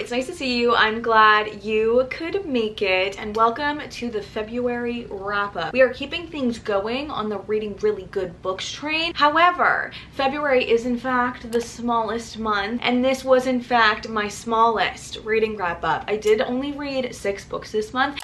it's nice to see you. I'm glad you could make it, and welcome to the February wrap-up. We are keeping things going on the reading really good books train. However, February is in fact the smallest month, and this was in fact my smallest reading wrap-up. I did only read 6 books this month.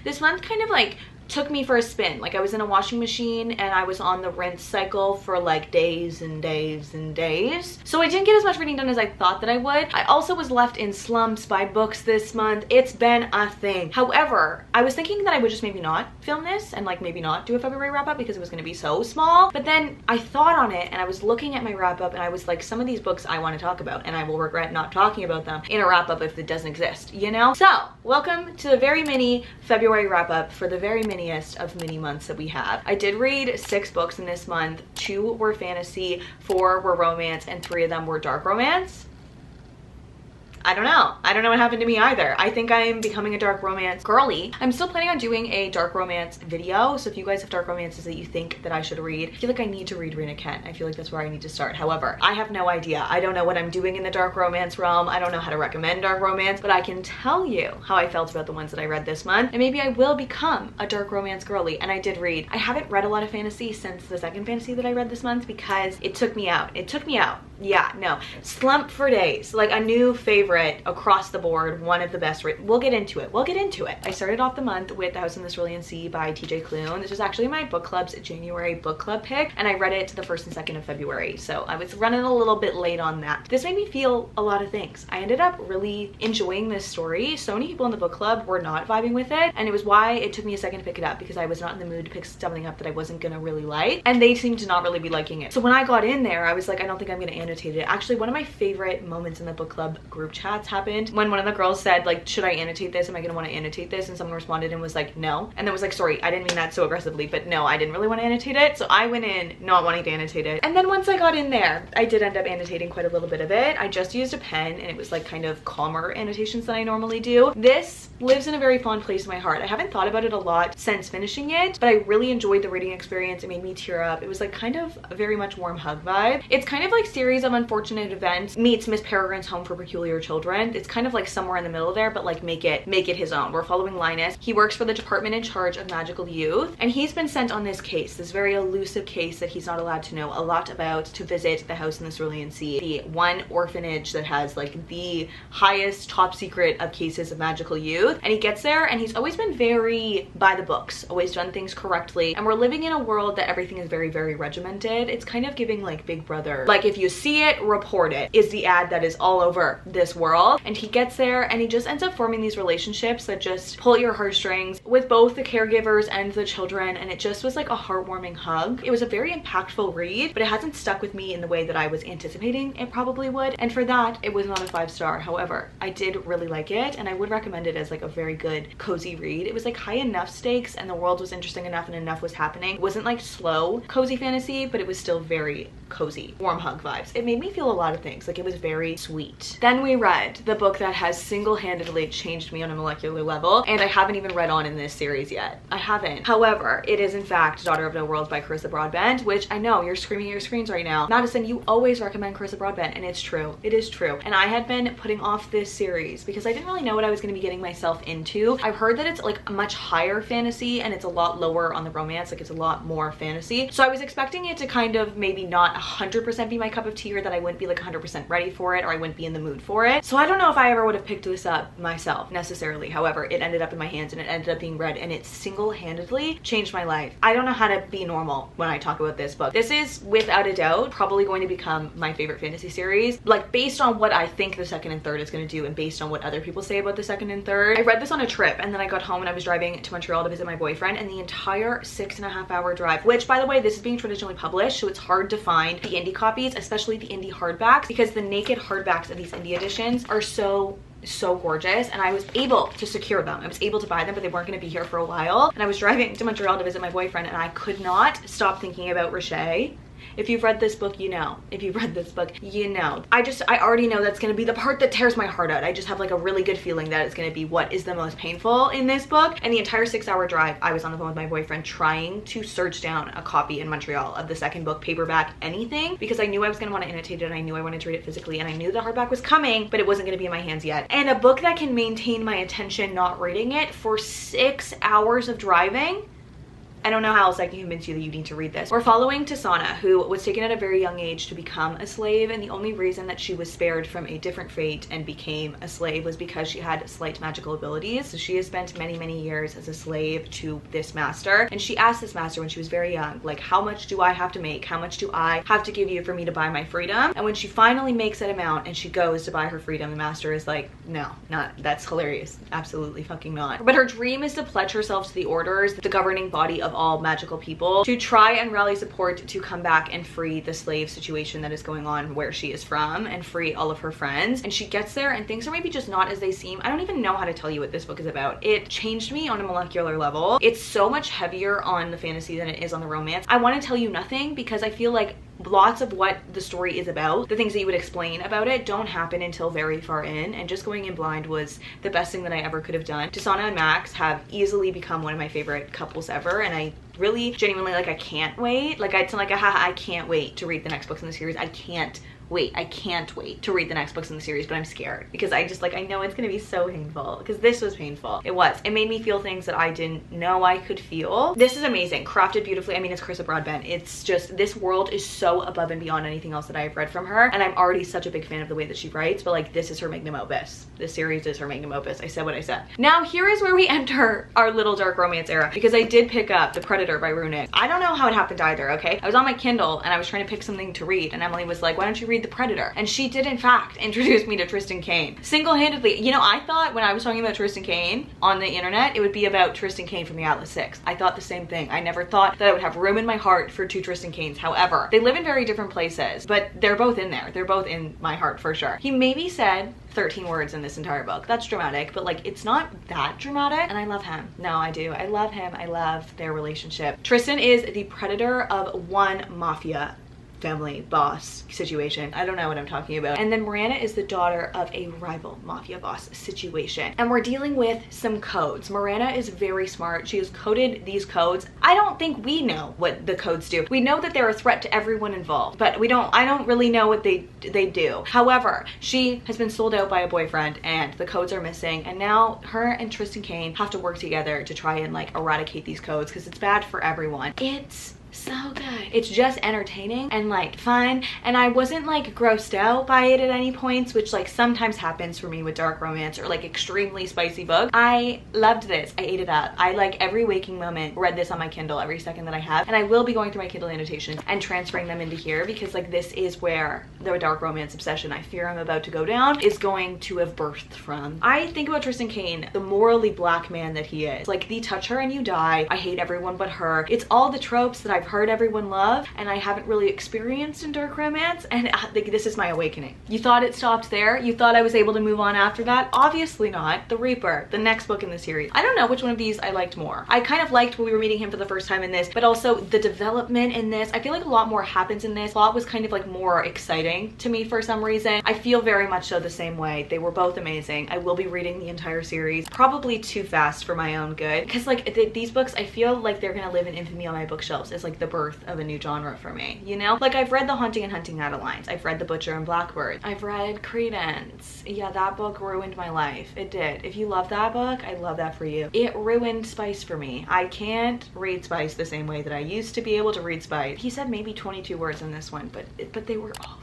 This month kind of like took me for a spin. Like I was in a washing machine and I was on the rinse cycle for like days and days and days. So I didn't get as much reading done as I thought that I would. I also was left in slumps by books this month. It's been a thing. However, I was thinking that I would just maybe not film this and like maybe not do a February wrap up because it was going to be so small. But then I thought on it and I was looking at my wrap up and I was like, some of these books I want to talk about and I will regret not talking about them in a wrap up if it doesn't exist, you know? So welcome to the very mini February wrap up for the very miniest of mini months that we have. I did read 6 books in this month. 2 were fantasy, 4 were romance, and 3 of them were dark romance. I don't know what happened to me either. I think I'm becoming a dark romance girly. I'm still planning on doing a dark romance video, so if you guys have dark romances that you think that I should read, I feel like I need to read Rena Kent. I feel like that's where I need to start. However, I have no idea. I don't know what I'm doing in the dark romance realm. I don't know how to recommend dark romance, but I can tell you how I felt about the ones that I read this month, and maybe I will become a dark romance girly. And I did read. I haven't read a lot of fantasy since the second fantasy that I read this month because it took me out. It took me out. Yeah, no. Slump for days. Like a new favorite across the board, one of the best. We'll get into it. We'll get into it. I started off the month with The House in the Cerulean Sea by TJ Klune. This was actually my book club's January book club pick, and I read it the 1st and 2nd of February, so I was running a little bit late on that. This made me feel a lot of things. I ended up really enjoying this story. So many people in the book club were not vibing with it, and it was why it took me a second to pick it up because I was not in the mood to pick something up that I wasn't gonna really like, and they seemed to not really be liking it. So when I got in there, I was like, I don't think I'm gonna annotate it. Actually, one of my favorite moments in the book club group chats happened when one of the girls said like, should I annotate this? Am I gonna want to annotate this? And someone responded and was like, no. And then was like, sorry, I didn't mean that so aggressively, but no, I didn't really want to annotate it. So I went in not wanting to annotate it. And then once I got in there, I did end up annotating quite a little bit of it. I just used a pen and it was like kind of calmer annotations than I normally do. This lives in a very fond place in my heart. I haven't thought about it a lot since finishing it, but I really enjoyed the reading experience. It made me tear up. It was like kind of a very much warm hug vibe. It's kind of like Series of Unfortunate Events meets Miss Peregrine's Home for Peculiar Children. It's kind of like somewhere in the middle there, but like make it his own. We're following Linus. He works for the department in charge of magical youth, and he's been sent on this case, this very elusive case that he's not allowed to know a lot about, to visit the House in the Cerulean Sea, the one orphanage that has like the highest top secret of cases of magical youth. And he gets there and he's always been very by the books, always done things correctly, and we're living in a world that everything is very, very regimented. It's kind of giving like Big Brother, like if you see it, report it, is the ad that is all over this world. And he gets there and he just ends up forming these relationships that just pull at your heartstrings with both the caregivers and the children, and it just was like a heartwarming hug. It was a very impactful read, but it hasn't stuck with me in the way that I was anticipating it probably would, and for that it was not a 5-star. However, I did really like it and I would recommend it as like a very good cozy read. It was like high enough stakes and the world was interesting enough and enough was happening. It wasn't like slow cozy fantasy, but it was still very cozy, warm hug vibes. It made me feel a lot of things. Like it was very sweet. Then we read the book that has single-handedly changed me on a molecular level, and I haven't even read on in this series yet. I haven't. However, it is in fact Daughter of No Worlds by Carissa Broadbent, which I know you're screaming at your screens right now, Madison, you always recommend Carissa Broadbent, and it's true. It is true. And I had been putting off this series because I didn't really know what I was going to be getting myself into. I've heard that it's like a much higher fantasy and it's a lot lower on the romance, like it's a lot more fantasy. So I was expecting it to kind of maybe not 100% be my cup of tea, or that I wouldn't be like 100% ready for it, or I wouldn't be in the mood for it. So I don't know if I ever would have picked this up myself necessarily. However, it ended up in my hands and it ended up being read, and it single-handedly changed my life. I don't know how to be normal when I talk about this book. This is without a doubt probably going to become my favorite fantasy series, like based on what I think the 2nd and 3rd is going to do and based on what other people say about the 2nd and 3rd. I read this on a trip and then I got home and I was driving to Montreal to visit my boyfriend, and the entire 6.5-hour drive, which by the way, this is being traditionally published, so it's hard to find the indie copies, especially the indie hardbacks, because the naked hardbacks of these indie editions are so gorgeous, and I was able to secure them. I was able to buy them, but they weren't going to be here for a while, and I was driving to Montreal to visit my boyfriend and I could not stop thinking about Riche If you've read this book, you know. If you've read this book, you know. I already know that's gonna be the part that tears my heart out. I just have like a really good feeling that it's gonna be what is the most painful in this book. And the entire 6-hour drive, I was on the phone with my boyfriend trying to search down a copy in Montreal of the second book, paperback, anything, because I knew I was gonna want to annotate it, and I knew I wanted to read it physically, and I knew the hardback was coming, but it wasn't gonna be in my hands yet. And a book that can maintain my attention not reading it for 6 hours of driving, I don't know how else I can convince you that you need to read this. We're following Tisana, who was taken at a very young age to become a slave, and the only reason that she was spared from a different fate and became a slave was because she had slight magical abilities. So she has spent many, many years as a slave to this master, and she asked this master when she was very young, like, how much do I have to make? How much do I have to give you for me to buy my freedom? And when she finally makes that amount and she goes to buy her freedom, the master is like, no, not, that's hilarious. Absolutely fucking not. But her dream is to pledge herself to the orders, the governing body of all magical people, to try and rally support to come back and free the slave situation that is going on where she is from, and free all of her friends. And she gets there and things are maybe just not as they seem. I don't even know how to tell you what this book is about. It changed me on a molecular level. It's so much heavier on the fantasy than it is on the romance. I want to tell you nothing because I feel like lots of what the story is about, the things that you would explain about it, don't happen until very far in, and just going in blind was the best thing that I ever could have done. Tisana and Max have easily become one of my favorite couples ever, and I really genuinely, like, I can't wait. Like, I'd sound like a haha, I can't wait to read the next books in the series. I can't wait to read the next books in the series, but I'm scared because I just, like, I know it's gonna be so painful, because this was painful. It made me feel things that I didn't know I could feel. This is amazing, crafted beautifully. I mean, it's Carissa Broadbent. It's just, this world is so above and beyond anything else that I've read from her, and I'm already such a big fan of the way that she writes, but like, this is her magnum opus. This series is her magnum opus. I said what I said. Now here is where we enter our little dark romance era, because I did pick up The Predator by Runic. I don't know how it happened either, okay? I was on my Kindle and I was trying to pick something to read, and Emily was like, why don't you read The Predator? And she did in fact introduce me to Tristan Kane single-handedly. You know, I thought when I was talking about Tristan Kane on the internet, it would be about Tristan Kane from the Atlas Six. I thought the same thing. I never thought that I would have room in my heart for two Tristan Kanes. However, they live in very different places, but they're both in there. They're both in my heart for sure. He maybe said 13 words in this entire book. That's dramatic, but like, it's not that dramatic, and I love him. No, I do. I love him. I love their relationship. Tristan is the predator of one mafia family boss situation. I don't know what I'm talking about. And then Miranda is the daughter of a rival mafia boss situation. And we're dealing with some codes. Miranda is very smart. She has coded these codes. I don't think we know what the codes do. We know that they're a threat to everyone involved, but I don't really know what they do. However, she has been sold out by a boyfriend and the codes are missing, and now her and Tristan Kane have to work together to try and like eradicate these codes because it's bad for everyone. It's so good. It's just entertaining and like fun, and I wasn't like grossed out by it at any points, which like sometimes happens for me with dark romance or like extremely spicy books. I loved this. I ate it up. I like every waking moment read this on my Kindle every second that I have, and I will be going through my Kindle annotations and transferring them into here because like this is where the dark romance obsession I fear I'm about to go down is going to have birthed from. I think about Tristan Kane, the morally black man that he is. Like, the touch her and you die, I hate everyone but her. It's all the tropes that I've heard everyone love and I haven't really experienced in dark romance, and this is my awakening. You thought it stopped there? You thought I was able to move on after that? Obviously not. The Reaper, the next book in the series. I don't know which one of these I liked more. I kind of liked when we were meeting him for the first time in this, but also the development in this. I feel like a lot more happens in this. Plot was kind of like more exciting to me for some reason. I feel very much so the same way. They were both amazing. I will be reading the entire series, probably too fast for my own good, because like these books, I feel like they're gonna live in infamy on my bookshelves as like the birth of a new genre for me, you know? Like, I've read The Haunting and Hunting Adelines. I've read The Butcher and Blackbird. I've read Credence. Yeah, that book ruined my life. It did. If you love that book, I love that for you. It ruined spice for me. I can't read spice the same way that I used to be able to read spice. He said maybe 22 words in this one, but they were all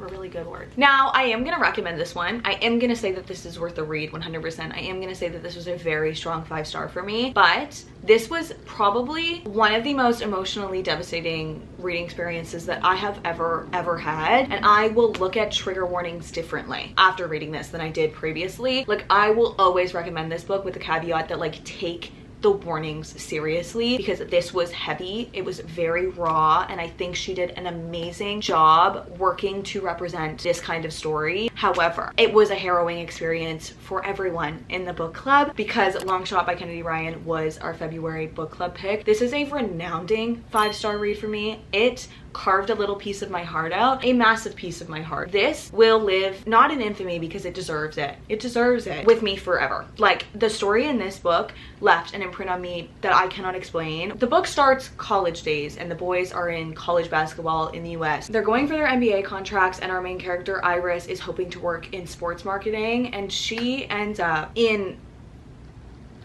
really good words. Now, I am gonna recommend this one. I am gonna say that this is worth a read 100%. I am gonna say that this was a very strong 5-star for me, but this was probably one of the most emotionally devastating reading experiences that I have ever had, and I will look at trigger warnings differently after reading this than I did previously. Like, I will always recommend this book with the caveat that like, take the warnings seriously, because this was heavy. It was very raw, and I think she did an amazing job working to represent this kind of story. However, it was a harrowing experience for everyone in the book club, because Long Shot by Kennedy Ryan was our February book club pick. This is a renounding 5-star read for me. It carved a little piece of my heart out, a massive piece of my heart. This will live not in infamy because it deserves it. It deserves it with me forever. Like, the story in this book left an imprint on me that I cannot explain. The book starts college days and the boys are in college basketball in the US. They're going for their NBA contracts and our main character Iris is hoping to work in sports marketing, and she ends up in,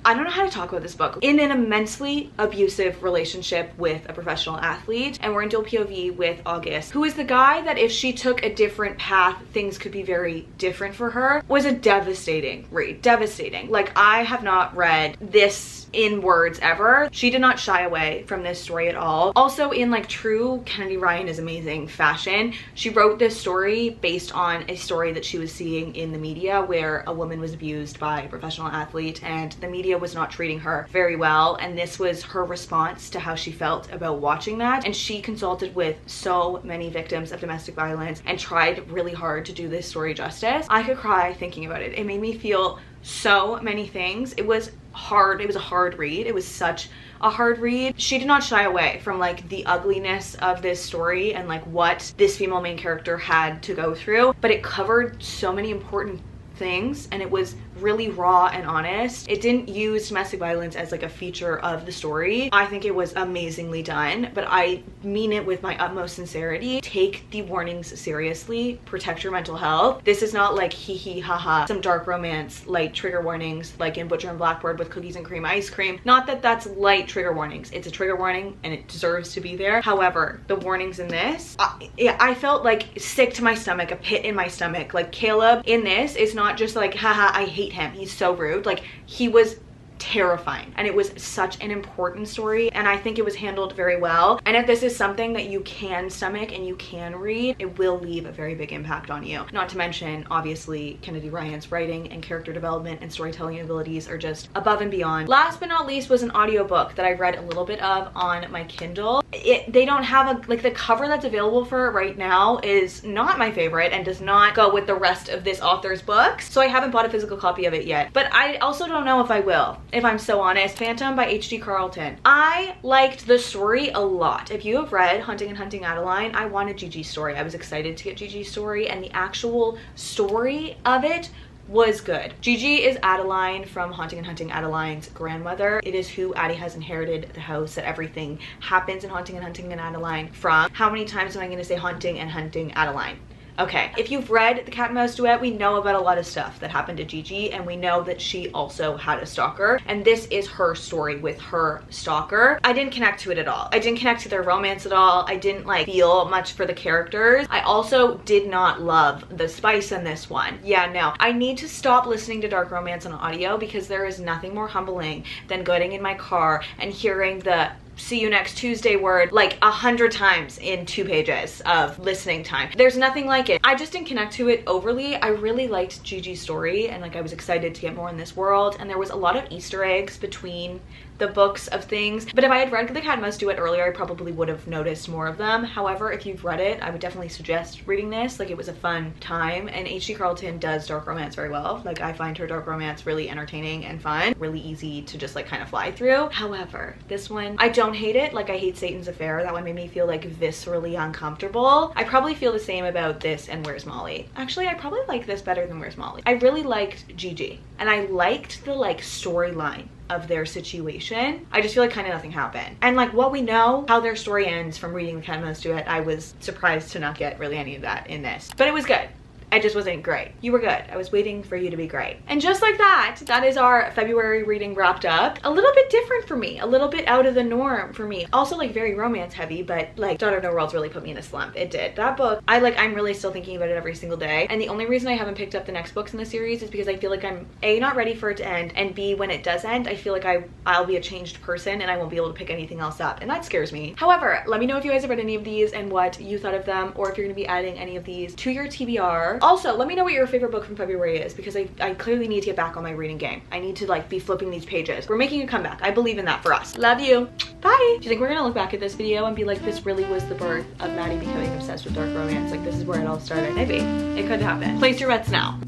I don't know how to talk about this book, in an immensely abusive relationship with a professional athlete. And we're in dual POV with August, who is the guy that if she took a different path, things could be very different for her. Was a devastating read. Devastating. Like, I have not read this in words ever. She did not shy away from this story at all. Also, in like true Kennedy Ryan is amazing fashion, she wrote this story based on a story that she was seeing in the media where a woman was abused by a professional athlete and the media was not treating her very well, and this was her response to how she felt about watching that. And she consulted with so many victims of domestic violence and tried really hard to do this story justice. I could cry thinking about it. It made me feel so many things. It was hard. It was a hard read. It was such a hard read. She did not shy away from like the ugliness of this story and like what this female main character had to go through, but it covered so many important things and it was really raw and honest. It didn't use domestic violence as like a feature of the story. I think it was amazingly done, but I mean it with my utmost sincerity. Take the warnings seriously. Protect your mental health. This is not like hee hee haha, some dark romance, light trigger warnings like in Butcher and Blackbird with cookies and cream ice cream. Not that that's light trigger warnings. It's a trigger warning and it deserves to be there. However, the warnings in this, I felt like sick to my stomach, a pit in my stomach. Like, Caleb in this is not just like, haha, I hate him, he's so rude. Like, he was terrifying and it was such an important story and I think it was handled very well. And if this is something that you can stomach and you can read, it will leave a very big impact on you. Not to mention, obviously, Kennedy Ryan's writing and character development and storytelling abilities are just above and beyond. Last but not least was an audiobook that I read a little bit of on my Kindle. They don't have a, like, the cover that's available for it right now is not my favorite and does not go with the rest of this author's books, so I haven't bought a physical copy of it yet, but I also don't know if I will, if I'm so honest. Phantom by H.D. Carlton. I liked the story a lot. If you have read Hunting and Hunting Adeline, I wanted Gigi's story. I was excited to get Gigi's story, and the actual story of it was good. Gigi is Adeline from Haunting and Hunting Adeline's grandmother. It is who Addie has inherited the house that everything happens in Haunting and Hunting and Adeline from. How many times am I going to say Haunting and Hunting Adeline? Okay, if you've read The Cat and Mouse Duet, we know about a lot of stuff that happened to Gigi, and we know that she also had a stalker, and this is her story with her stalker. I didn't connect to it at all. I didn't connect to their romance at all. I didn't like feel much for the characters. I also did not love the spice in this one. Yeah, no. I need to stop listening to dark romance on audio because there is nothing more humbling than getting in my car and hearing the "see you next Tuesday" word like 100 times in 2 pages of listening time. There's nothing like it. I just didn't connect to it overly. I really liked Gigi's story and like I was excited to get more in this world, and there was a lot of Easter eggs between the books of things, but if I had read The Cat and Mouse Duet earlier, I probably would have noticed more of them. However, if you've read it, I would definitely suggest reading this. Like, it was a fun time, and H.D. Carlton does dark romance very well. Like, I find her dark romance really entertaining and fun, really easy to just like kind of fly through. However, this one, I don't hate it. Like, I hate Satan's Affair. That one made me feel like viscerally uncomfortable. I probably feel the same about this and Where's Molly. Actually, I probably like this better than Where's Molly. I really liked Gigi, and I liked the like storyline of their situation. I just feel like kind of nothing happened. And like what we know, how their story ends from reading The Cat and Mouse Duet, I was surprised to not get really any of that in this. But it was good. I just wasn't great. You were good. I was waiting for you to be great. And just like that, that is our February reading wrapped up. A little bit different for me, a little bit out of the norm for me. Also like very romance heavy, but like Daughter of No Worlds really put me in a slump. It did. That book, I'm really still thinking about it every single day. And the only reason I haven't picked up the next books in the series is because I feel like I'm A, not ready for it to end, and B, when it does end, I feel like I'll be a changed person and I won't be able to pick anything else up, and that scares me. However, let me know if you guys have read any of these and what you thought of them, or if you're gonna be adding any of these to your TBR. Also, let me know what your favorite book from February is, because I clearly need to get back on my reading game. I need to like be flipping these pages. We're making a comeback. I believe in that for us. Love you. Bye. Do you think we're gonna look back at this video and be like, this really was the birth of Maddie becoming obsessed with dark romance? Like, this is where it all started? Maybe. It could happen. Place your bets now.